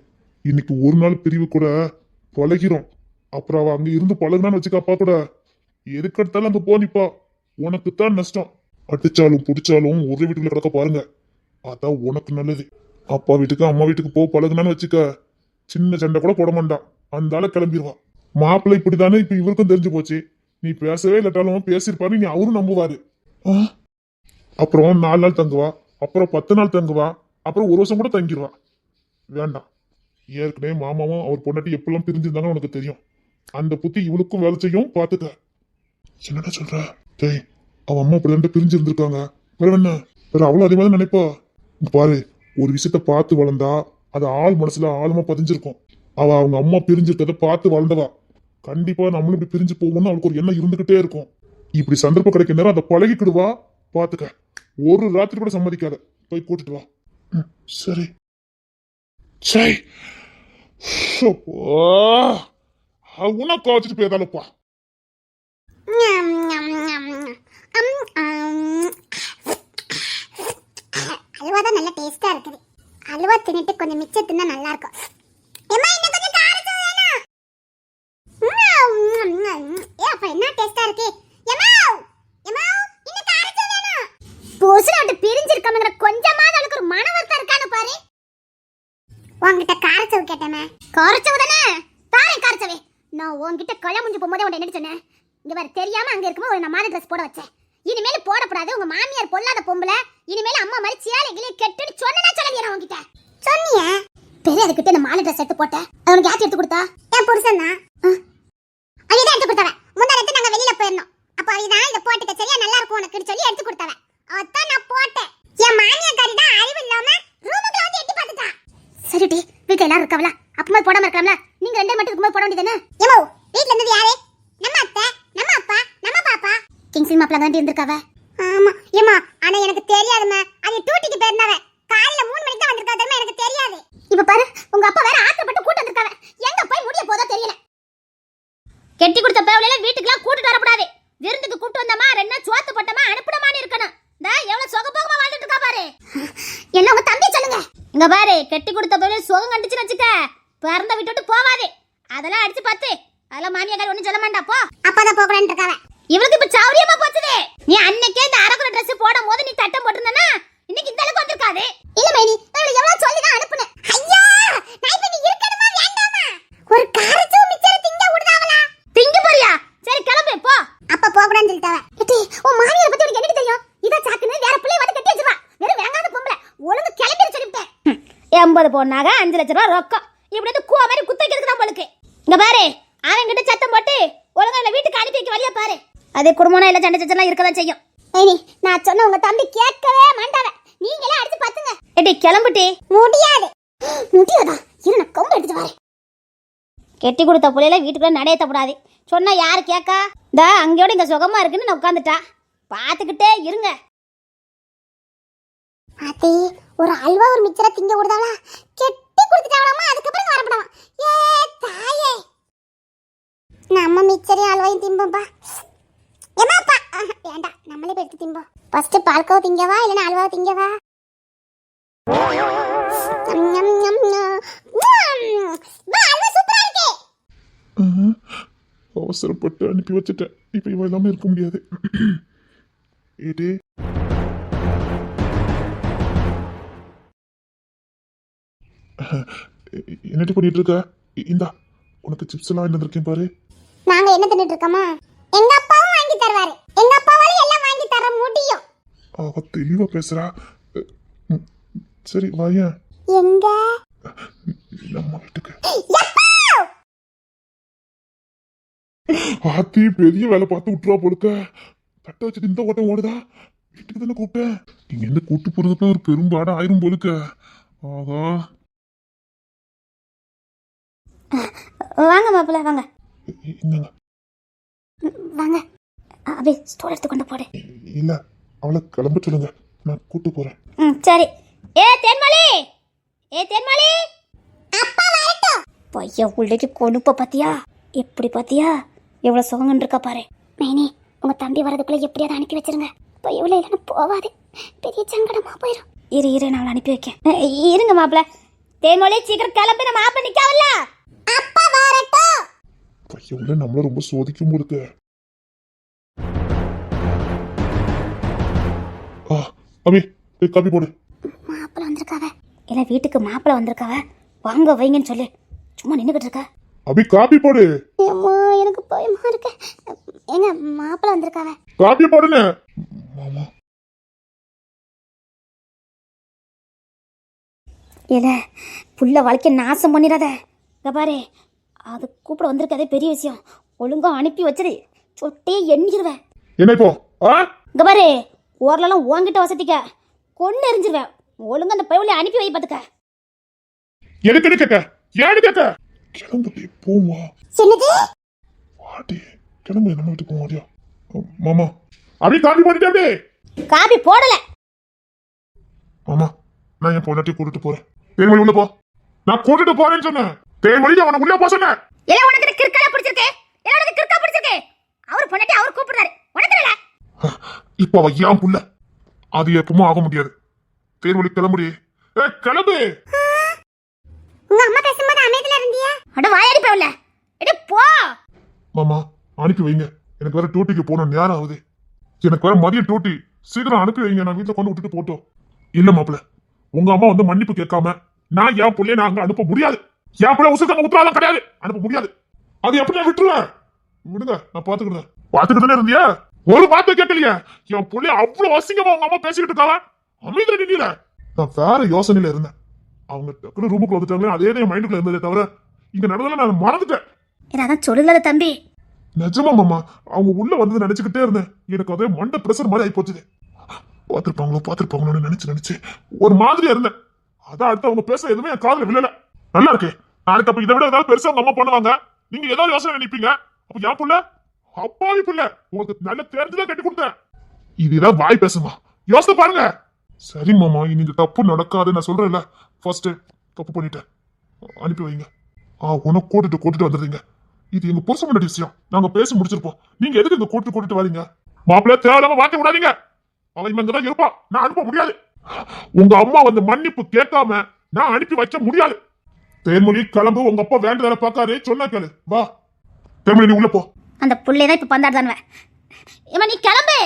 இன்னைக்கு ஒரு நாள் பிரிவு கூட பழகிறோம். அப்புறம் அவ அங்க இருந்து பழகுனான்னு வச்சுக்க, அப்பா கூட எதுக்கு எடுத்தாலும் அங்க போ நிப்பா. உனக்குத்தான் நஷ்டம். அடிச்சாலும் பிடிச்சாலும் ஒரே வீட்டுக்குள்ள கிடக்க பாருங்க, அதான் உனக்கு நல்லது. அப்பா வீட்டுக்கு அம்மா வீட்டுக்கு போ பழகுனான்னு வச்சுக்க, சின்ன சண்டை கூட போட மாட்டான். அந்த ஆள கிளம்பிடுவா. மாப்பிள்ளை இப்படித்தானே இப்ப இவருக்கும் தெரிஞ்சு போச்சு. நீ பேசவே இல்லாட்டாலும் பேசியிருப்பாரு, நீ அவரும் நம்புவாரு. அப்புறம் 4 நாள் தங்குவா, அப்புறம் 10 நாள் தங்குவா, அப்புறம் 1 வருஷம் கூட தங்கிடுவா. வேண்டாம். ஏற்கனவே மாமாவும் அவர் பொண்டாட்டி எப்பெல்லாம் பிரிஞ்சிருந்தாங்கன்னு உனக்கு தெரியும். அந்த புத்தி இவளுக்கும் வேலை செய்யும், பாத்துக்க. என்னடா சொல்ற? டேய், அவ அம்மா அப்படிதான் பிரிஞ்சு இருந்திருக்காங்க. வேற என்ன? வேற அவ்வளவு அதே மாதிரி நினைப்பா. பாரு, ஒரு விஷயத்த பார்த்து வளர்ந்தா அது ஆள் மனசுல ஆழமா பதிஞ்சிருக்கும். அவ அவங்க அம்மா பிரிஞ்சிருக்கத பார்த்து வளர்ந்தவா. கண்டிப்பா நம்மளும் இப்படி பிரிஞ்சு போகணும்னு அவளுக்கு ஒரு எண்ணம் இருந்துகிட்டே இருக்கும். இப்படி சந்தர்ப்பம் கிடைக்க நேரம் அதை பழகிக்கிடுவா. பாத்துக்க, ஒரு ராத்திரி கூட சம்மதிக்காத. போய் கூட்டிட்டு வா. சரி. சரி, உனக்கு வச்சுட்டு போயதாலப்பா. அல்வா தான் நல்ல டேஸ்டா இருக்குது. அல்வா தின்னுட்டு கொஞ்சம் மிச்சம் தின்னா நல்லா இருக்கும். ஏம்மா, இன்னும் கொஞ்சம் காரச்சோறு வேணும். ஏ அப்ப என்ன டேஸ்டா இருக்கு. ஏம்மா, ஏம்மா, இன்னும் காரச்சோறு வேணும். புருஷனோட பிரிஞ்சிருக்கமங்கற கொஞ்சமாவது அவளுக்கு ஒரு மனவர்த்தம் இருக்கானு பாரு. உன்கிட்ட காரச்சோறு கேட்டேனே. காரச்சோறு தானே? தாரே காரச்சோறு. நான் உன்கிட்ட கழ முஞ்சி போகும்போது உன்னை என்ன சொன்னேன்? இங்க வர தெரியாம அங்க இருக்கும்போது ஒரு மாதிரி ட்ரெஸ் போட வச்சேன். இனிமேல் போடக்கூடாது. உங்க மாமியார் பொல்லாத பொம்பளை. இனிமேல் அம்மா மாதிரி சேலைகளே கெட்டுன்னு சொன்னா சொல்லலையா உன்கிட்ட? சொன்னியா? பெரிய அதுக்கிட்ட இந்த மாலை ட்ரெஸ் எடுத்து போட்டேன். அது உனக்கு யார் எடுத்து கொடுத்தா? என் புருஷன் தான். அதுதான் எடுத்து கொடுத்தவன். முந்தா நேத்து நாங்க வெளியில போயிருந்தோம். அப்ப அதுதான் இத போட்டுக்க சரியா நல்லா இருக்கும் உனக்குன்னு சொல்லி எடுத்து கொடுத்தவன். அதான் நான் போட்டேன். என் மாமியார் தான் அறிவு இல்லாம ரூமுக்குள்ள வந்து எட்டி பார்த்துட்டா. சரிடி, வீட்ல எல்லாரும் இருக்காவல, அப்பமா போடாம இருக்கலாம்ல. நீங்க ரெண்டே மட்டும் இருக்கும்போது போட வேண்டியதானே? ஏமோ, வீட்ல இருந்து யாரு? நம்ம அத்தை, நம்ம அப்பா, நம்ம பாப்பா. கிங்ஸ்லி மாப்ள தான் இருந்திருக்காவ. ஆமா ஏமா, ஆனா எனக்கு தெரியாதுமா. அது டூட்டிக்கு போயிருந்தாவ. காலையில 3 மணிக்கு தான் வந்திருக்கா. தெரியுமா? எனக்கு தெரியாது. இப்ப பாரு, உங்க அப்பா வேற ஆத்திரப்பட்டு கூட்டி வந்திருக்காவ. எங்க போய் முடிய போதோ தெரியல. கெட்டி கொடுத்த பேவலையில வீட்டுக்குலாம் கூட்டிட்டு வரக்கூடாது. விருந்துக்கு கூட்டு வந்தமா 2 நாள் சோத்து போட்டமா அனுப்புடமான்னு இருக்கணும். டா எவ்வளவு சுகபோகமா வாழ்ந்துட்டு இருக்கா பாரு. என்ன உங்க தம்பி சொல்லுங்க. இங்க பாரு, கெட்டி கொடுத்த பேவலையில சுகம் கண்டிச்சுன்னு வச்சுக்க, பிறந்த விட்டுட்டு போவாதே. அதெல்லாம் அடிச்சு பார்த்து அதெல்லாம் மாமியார் ஒண்ணும் சொல்ல மாட்டா. போ. அப்பதான் போகலான்னு இருக்காவ. இவளுக்கு இப்ப சௌரியமா போச்சுதே. நீ அன்னைக்கே இந்த அரகுற Dress போடும் போது நீ தட்டம் போட்டுறனா இன்னைக்கு இந்த அளவுக்கு வந்திருக்காதே. இல்ல மைனி, நான் எவ்வளவு சொல்லி தான் அனுப்புனேன். ஐயோ, நான் இப்ப நீ இருக்கணுமா வேண்டாமா? ஒரு காரச்சோ மிச்சர திங்க விடுதாவலா. திங்க போறியா? சரி கிளம்பு போ. அப்ப போக கூடாதுன்னு சொல்லிட்டாவ. ஏடி, உன் மாமியார பத்தி உனக்கு என்ன தெரியும்? இத சாக்குன்னு வேற புள்ளைய வந்து கட்டி வச்சிருவா. வேற வேங்காத பொம்பளை. ஒழுங்கு கிளம்பிர சொல்லிட்டேன். 80 பொண்ணாக 5 லட்சம் ரூபாய் ரொக்கம். இப்படி வந்து கூவ மாதிரி குத்தைக்கு தான் உங்களுக்கு. இங்க பாரு, அவன் கிட்ட சத்தம் போட்டு ஒழுங்கா இந்த வீட்டுக்கு அனுப்பி வைக்க வழியா பாரு. அதே குடும்பம்னா இல்ல சண்டை சச்சலாம் இருக்கதான் செய்யும். ஏனி, நான் சொன்ன உங்க தம்பி கேட்கவே மாட்டாவ. நீங்களே அடிச்சு பாத்துங்க. ஏடி கிளம்பிட்டே. முடியாது. முடியாதா? இரு நான் கொம்பு எடுத்து வரேன். கெட்டி கொடுத்த புள்ளையில வீட்டுக்குள்ள நடையத்த கூடாது. சொன்னா யாரு கேட்கா? டா அங்கயோட இங்க சுகமா இருக்குன்னு நான் உட்கார்ந்துட்டா. பாத்துக்கிட்டே இருங்க. பாத்தி, ஒரு அல்வா ஒரு மிச்சர திங்க விடுதாவளா? கெட்டி கொடுத்துட்டாவளாமா. அதுக்கு அப்புறம் வரப்படாமா. ஏ தாயே, நம்ம மிச்சரையும் அல்வாயும் திம்போம்பா. ஏமாப்பா, வேண்டாம், நம்மளே போய் எடுத்து திம்போம். ஃபர்ஸ்ட் பால்கோவா திங்கவா இல்லைன்னா அல்வா திங்கவா? அவசரப்பட்டு அனுப்பி வச்சுட்டேன். இப்ப இவ எல்லாமே இருக்க முடியாது. ஏடே, என்னடி பண்ணிட்டு இருக்க? இந்தா உனக்கு சிப்ஸ் எல்லாம் இருந்திருக்கேன் பாரு. நாங்க என்ன தின்னுட்டு இருக்கோமா? எங்க அப்பாவும் வாங்கி தருவாரு. எங்க அப்பாவால எல்லாம் வாங்கி தர முடியும். அவ தெளிவா பேசுறா. சரி வாயா. எங்க? நம்ம வீட்டுக்கு. ஆத்தி பெரிய வேலை பார்த்து விட்டுருவா போலுக்க. தட்டை வச்சுட்டு இந்த ஓட்டம் ஓடுதா? வீட்டுக்கு தானே கூப்பிட்டேன். நீங்க எந்த கூட்டு போறதுக்கு ஒரு பெரும்பாடம் ஆயிரும் போலுக்க. ஆகா, வாங்க மாப்பிள்ள வாங்க என்னங்க? வாங்க. அபி ஸ்டோல் எடுத்து கொண்டு போடு. இல்ல, அவளை கிளம்ப சொல்லுங்க, நான் கூட்டு போறேன். சரி. தேன்மொழி, தேன்மொழி, அப்பா வரட்டும். பையன் உள்ளே கொழுப்ப பாத்தியா? எப்படி பாத்தியா? எவ்வளவு சுகங்கன்னு இருக்கா பாரு. மைனி, உங்க தம்பி வரதுக்குள்ள எப்படியாவது அனுப்பி வச்சிருங்க. பையன் இல்லைன்னு போவாது, பெரிய சங்கடமா போயிடும். இரு நான் அனுப்பி வைக்கேன். இருங்க மாப்பிள்ள. தேன்மொழி சீக்கிரம் கிளம்பி, நம்ம மாப்பிள்ள நிக்காவல்ல. அப்பா வரட்டும். பையன் நம்மள ரொம்ப சோதிக்கும் போலுக்க. அபி, காப்பி போடு. மாப்பிள்ள வந்திருக்காவ. இல்ல வீட்டுக்கு மாப்பிள்ள வந்திருக்காவ. வாங்க வைங்கன்னு சொல்லு. சும்மா நின்னுகிட்டு இருக்க. அபி காப்பி போடு. அம்மா எனக்கு பயமா இருக்கு. எங்க மாப்பிள்ள வந்திருக்காவ. காப்பி போடுனே. மாமா இல்ல புள்ள வாழ்க்கை நாசம் பண்ணிடாத. இங்க பாரு, அது கூப்பிட வந்திருக்கதே பெரிய விஷயம். ஒழுங்கா அனுப்பி வச்சிரு. சொட்டே எண்ணிடுவேன். என்ன இப்போ? இங்க பாரு, ஓரளவு ஓங்கிட்ட வசதிக்க கொண்டு எரிஞ்சிருவேன். ஒழுங்கா அந்த பையனை அனுப்பி வை பாத்துக்க. எனக்கு கேட்க ஏன்னு கேட்க. கிளம்பு போமா. சின்னது வாடி, கிளம்பு, நம்ம வீட்டுக்கு போக முடியும். மாமா, அபி காப்பி போட்டுட்டே. காபி போடல. மாமா, நான் என் பொண்டாட்டி கூட்டிட்டு போறேன். தேன்மொழி உள்ள போ. நான் கூட்டிட்டு போறேன்னு சொன்னேன். தேன்மொழி அவனை உள்ள போ சொன்னேன். இல்ல உனக்கு கிறுக்கல பிடிச்சிருக்கு. இல்ல உனக்கு கிறுக்கா பிடிச்சிருக்கு. அவர் பொண்டாட்டி அவர் கூப்பிடுறாரு. உனக்கு இல்ல. இப்ப அவ ஏன் புள்ள, அது எப்பவும் ஆக முடியாது. தேன்மொழி கிளம்புடி. கிளம்பு. உங்க அம்மா பேசும்போது அமைதியா இருந்தியா? அட வாயாடி போவல. எடி போ. மாமா, அனுப்பி வைங்க. எனக்கு வேற டியூட்டிக்கு போகணும், நேரம் ஆகுது. எனக்கு வேற மதிய டியூட்டி. சீக்கிரம் அனுப்பி வைங்க, நான் வீட்டுல கொண்டு விட்டுட்டு போட்டோம். இல்ல மாப்பிள்ள, உங்க அம்மா வந்து மன்னிப்பு கேட்காம நான் என் பிள்ளைய நான் அங்க அனுப்ப முடியாது. என் பிள்ளை உசுக்க உத்தரவாதம் கிடையாது, அனுப்ப முடியாது. அது எப்படி நான் விட்டுருவேன்? விடுங்க, நான் பாத்துக்கிட்டேன். பாத்துக்கிட்டு இருந்தியா? ஒரு வார்த்தை கேட்கலையா? என் பிள்ளைய அவ்வளவு அசிங்கமா உங்க அம்மா பேசிக்கிட்டு இருக்காங்க. அமைதியில நின்னில. நான் வேற யோசனையில இருந்தேன். அவங்க டக்குனு ரூமுக்குள்ள வந்துட்டாங்களே, அதே தான் மைண்டுக்குள்ள இருந்ததே தவிர இங்க நடந்ததுல நான் மறந்துட்டேன். அதான் சொல்லல தம்பி. நிஜமா மாமா, அவங்க உள்ள வந்து நினைச்சுக்கிட்டே இருந்தேன். எனக்கு அதே மண்டை பிரஷர் மாதிரி ஆகி போச்சுது. பாத்துருப்பாங்களோன்னு நினைச்சு ஒரு மாதிரியா இருந்தேன். அதான் அடுத்து அவங்க பேச எதுவுமே என் காதுல விழல. நல்லா இருக்கு. நாளைக்கு அப்ப இதை விட ஏதாவது பெருசா அவங்க அம்மா பண்ணுவாங்க. நீங்க ஏதாவது யோசனை நினைப்பீங்க. அப்ப என் புள்ள அப்பாவி புள்ள உங்களுக்கு நல்ல தேர்ந்துதான் கட்டி கொடுத்தேன். இதுதான் வாய் பேசுமா, யோசனை பாருங்க. சரி மாமா, இனி இந்த தப்பு நடக்காது. நான் சொல்றேன்ல, ஃபர்ஸ்ட் தப்பு பண்ணிட்டேன், அனுப்பி வைங்க. உனக்கு கூட்டிட்டு வந்துடுறீங்க. இது எங்க புருஷ முன்னாடி விஷயம், நாங்க பேசி முடிச்சிருப்போம். நீங்க எதுக்கு இந்த கூட்டிட்டு வரீங்க? மாப்பிள்ள தேவையில்லாம வார்த்தை விடாதீங்க. அவன் இங்கதான் இருப்பான், நான் அனுப்ப முடியாது. உங்க அம்மா வந்து மன்னிப்பு கேட்காம நான் அனுப்பி வைக்க முடியாது. தேன்மொழி கிளம்பு, உங்க அப்பா வேண்டதால பாக்காரு, சொன்னா கேளு. வா தேன்மொழி, நீ உள்ள போ. அந்த புள்ளைதான் இப்ப பந்தாடுதானே. நீ கிளம்பு.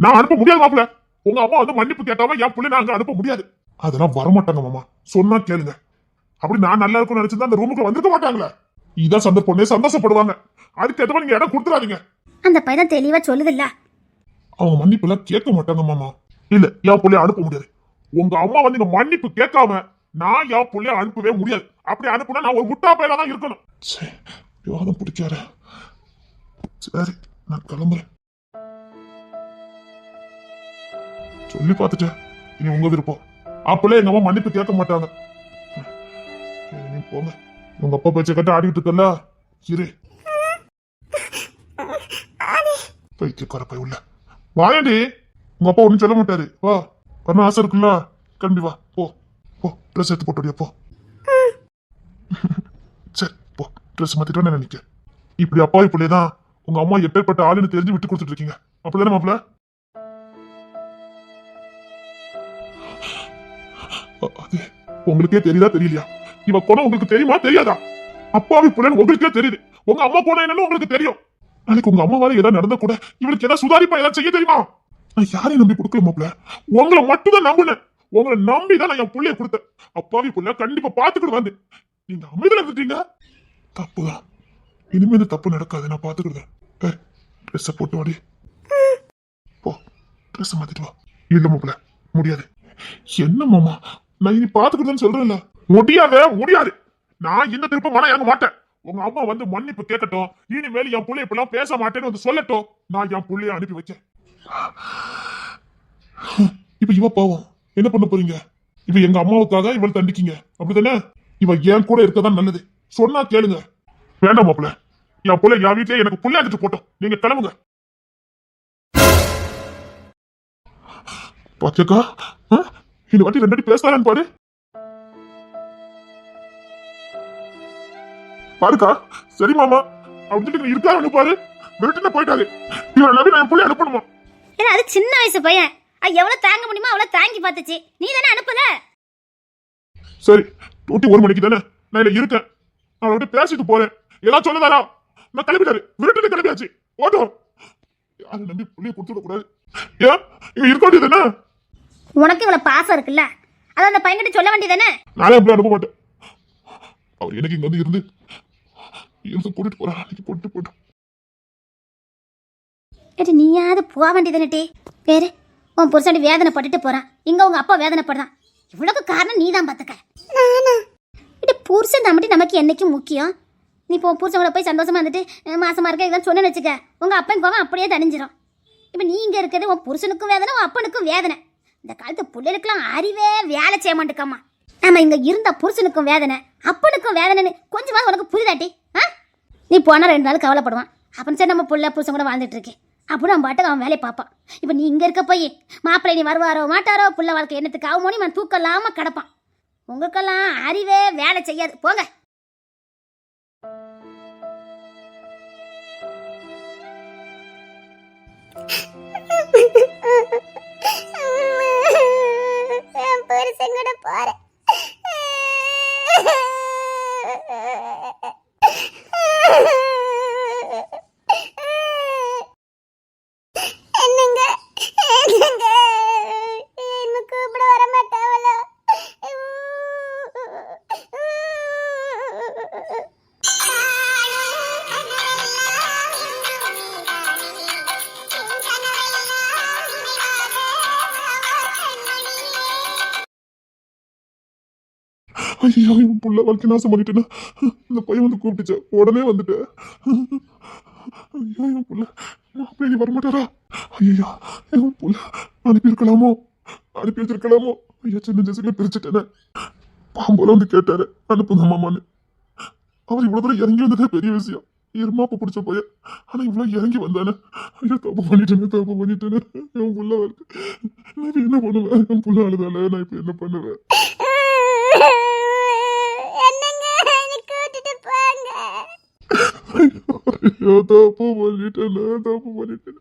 நான் அனுப்ப முடியாது மாப்பிள்ள. உங்க அம்மா வந்து மன்னிப்பு கேட்காம என் பிள்ளை நான் அங்க அனுப்ப முடியாது. அதெல்லாம் வரமாட்டாங்க மாமா, சொன்னா கேளுங்க. அப்படி நான் நல்லா இருக்கும் நினைச்சிருந்தா அந்த ரூமுக்கு வந்திருக்க மாட்டாங்களே. இதான் சந்தர்ப்பம், சந்தோஷப்படுவாங்க. அதுக்கு எதுவும் நீங்க இடம் கொடுத்துறாதீங்க. அந்த பையன் தெளிவா சொல்லுது இல்ல, அவங்க மன்னிப்பு எல்லாம் கேட்க மாட்டாங்க மாமா. இல்ல, என் பிள்ளைய அனுப்ப முடியாது. உங்க அம்மா வந்து இந்த மன்னிப்பு கேட்காம நான் என் பிள்ளைய அனுப்பவே முடியாது. அப்படி அனுப்புனா நான் ஒரு முட்டா பையனா தான் இருக்கணும். விவாதம் பிடிக்காரு. சரி, நான் கிளம்புறேன். சொல்லி பார்த்துட்டேன், இனி உங்க விருப்பம். அப்பளே எங்க அம்மா மன்னிப்பு கேட்க மாட்டாங்க. நீ போங்க, உங்க அப்பா பேச்சை கட்ட ஆடிட்டு இருக்கல. இரு பைத்தியக்கார பை உள்ள வாயண்டி. உங்க அப்பா ஒன்னும் சொல்ல மாட்டாரு. வா, வரணும் ஆசை இருக்குல்ல, கிளம்பி வா. போ போ, ட்ரெஸ் எடுத்து போட்டு போ. சரி போ, ட்ரெஸ் மாத்திட்டு நினைக்க. இப்படி அப்பா இப்படியேதான் உங்க அம்மா எப்பேற்பட்ட ஆளுன்னு தெரிஞ்சு விட்டு கொடுத்துட்டு இருக்கீங்க. அப்படிதானே மாப்பிள்ள? அது உங்களுக்கே தெரியுதா தெரியலையா? இவ போன உங்களுக்கு தெரியுமா தெரியாதா? அப்பாவி பிள்ளைன்னு உங்களுக்கே தெரியுது. உங்க அம்மா போன என்னன்னு உங்களுக்கு தெரியும். நாளைக்கு உங்க அம்மாவால ஏதாவது நடந்த கூட இவளுக்கு ஏதாவது சுதாரிப்பா ஏதாவது செய்ய தெரியுமா? நான் யாரையும் நம்பி கொடுக்கல மாப்பிள்ள, உங்களை மட்டும் தான் நம்பினேன். உங்களை நம்பிதான் நான் என் பிள்ளைய கொடுத்தேன். அப்பாவி பிள்ளை கண்டிப்பா பாத்துக்கிட்டு வந்து நீங்க அமைதியில இருந்துட்டீங்க. தப்புதான், இனிமே இந்த தப்பு நடக்காது, நான் பாத்துக்கிட்டேன். ட்ரெஸ் போட்டு வாடி. போ, ட்ரெஸ் மாத்திட்டு வா. இல்ல மாப்பிள்ள, முடியாது. என்ன மாமா, நான் இனி பாத்துக்கிட்டேன்னு சொல்றேன்ல. முடியாது. நான் இந்த திருப்ப மனம் இறங்க மாட்டேன். உங்க அம்மா வந்து மன்னிப்பு கேட்கட்டும். இனிமேல் என் புள்ளைய இப்பெல்லாம் பேச மாட்டேன்னு வந்து சொல்லட்டும். நான் என் புள்ளைய அனுப்பி வைக்கேன். இப்ப இவ பாவம் என்ன பண்ண போறீங்க? இப்ப எங்க அம்மாவுக்காக இவள் தண்டிக்கீங்க அப்படித்தானே? இவ என் கூட இருக்கதான் நல்லது. சொன்னா கேளுங்க. வேண்டாம் மாப்பிள்ள, என் புள்ள என் வீட்லயே எனக்கு புள்ள அடிச்சு போட்டோம். நீங்க கிளம்புங்க. பாத்தியக்கா, இந்த வாட்டி 2 அடி பேசுறான்னு பாரு. பாருக்கா, சரி மாமா அப்படின்னு இருக்காரு பாரு. வீட்டுல போயிட்டாரு. இவன் நம்பி நான் என் புள்ள அனுப்பணுமா? ஏன்னா அது சின்ன வயசு பையன். எவ்வளவு தாங்க முடியுமோ அவ்வளவு தாங்கி பார்த்துச்சு. நீ தானே அனுப்பல. சரி, டூட்டி 1 மணிக்கு தானே நான் இதுல இருக்கேன். நான் அவர்கிட்ட பேசிட்டு போறேன். ஏதாவது சொல்லதாரா? நான் கிளம்பிட்டாரு. வீட்டுல கிளம்பியாச்சு. ஓட்டும். யாரும் நம்பி புள்ளைய கொடுத்துட கூடாது. ஏன் இவன் இருக்க வேண்டியது தானே? உனக்கு இவ்வளவு பாசம் இருக்குல்ல, அதை அந்த பையன்கிட்ட சொல்ல வேண்டியதானே? நானே அப்படி அனுப்ப மாட்டேன். அவர் எனக்கு இங்க வந்து இருந்து கூட்டிட்டு போறா. போட்டு போட்டோம். நீயாவது போக வேண்டியதானே? வேற உன் புருஷன் வேதனை பட்டுட்டு போறான். இங்க உங்க அப்பா வேதனைப்படுறான். இவ்வளவு காரணம் நீதான் பாத்துக்க. இது புருஷன் நம்பிட்டு நமக்கு என்னைக்கும் முக்கியம். நீ இப்போ புருஷன் போய் சந்தோஷமா இருந்துட்டு மாசமா இருக்க இதான் சொன்னு வச்சுக்க, உங்க அப்பன் கோவம் அப்படியே தணிஞ்சிடும். இப்ப நீ இங்க இருக்கிறது உன் புருஷனுக்கும் வேதனை, உன் அப்பனுக்கும் வேதனை. இந்த காலத்து பிள்ளைகளுக்கெல்லாம் அறிவே வேலை செய்ய மாட்டேக்காமா. நம்ம இங்க இருந்த புருஷனுக்கும் வேதனை, அப்பனுக்கும் வேதனைன்னு கொஞ்சமாவது உனக்கு புரிதாட்டி? நீ போனா 2 நாள் கவலைப்படுவான். அப்புறம் சரி நம்ம புருஷன் கூட வாழ்ந்துட்டு இருக்கேன் அப்படின்னு அவன் பாட்டுக்கு அவன் வேலையை பார்ப்பான். இப்போ நீ இங்கே இருக்க போய் மாப்பிள்ளை நீ வருவாரோ மாட்டாரோ, புள்ள வாழ்க்கை என்னத்துக்கு ஆகுமோனி அவன் தூக்கம் இல்லாமல் கிடப்பான். உங்களுக்கெல்லாம் அறிவே வேலை செய்யாது. போங்க. புருஷன் கூட போறேன். ஐயோ, இவன் புள்ள வாழ்க்கை நாசம் பண்ணிட்டேன்னா இந்த பையன் வந்து கூப்பிட்டுச்சா உடனே வந்துட்டேன். ஐயோ, இவன் புள்ள மாப்பிள்ளை நீ வரமாட்டாரா? ஐயோ, இவன் புள்ள அனுப்பி வச்சிருக்கலாமோ? ஐயோ, சின்ன ஜெசில பிரிச்சுட்டேனே. பாம்போல வந்து கேட்டாரு அனுப்புங்க மாமான்னு. அவர் இவ்வளவு தூரம் இறங்கி வந்ததே பெரிய விஷயம். இருமாப்பு பிடிச்ச பையன். ஆனா இவ்வளவு இறங்கி வந்தானே. ஐயோ, தப்பு பண்ணிட்டேனே. என் புள்ள வாழ்க்கை நான் என்ன பண்ணுவேன்? என் புள்ள அழுதால நான் இப்ப என்ன பண்ணுவேன்? ஐயோ, தப்பு பண்ணிட்டேன்.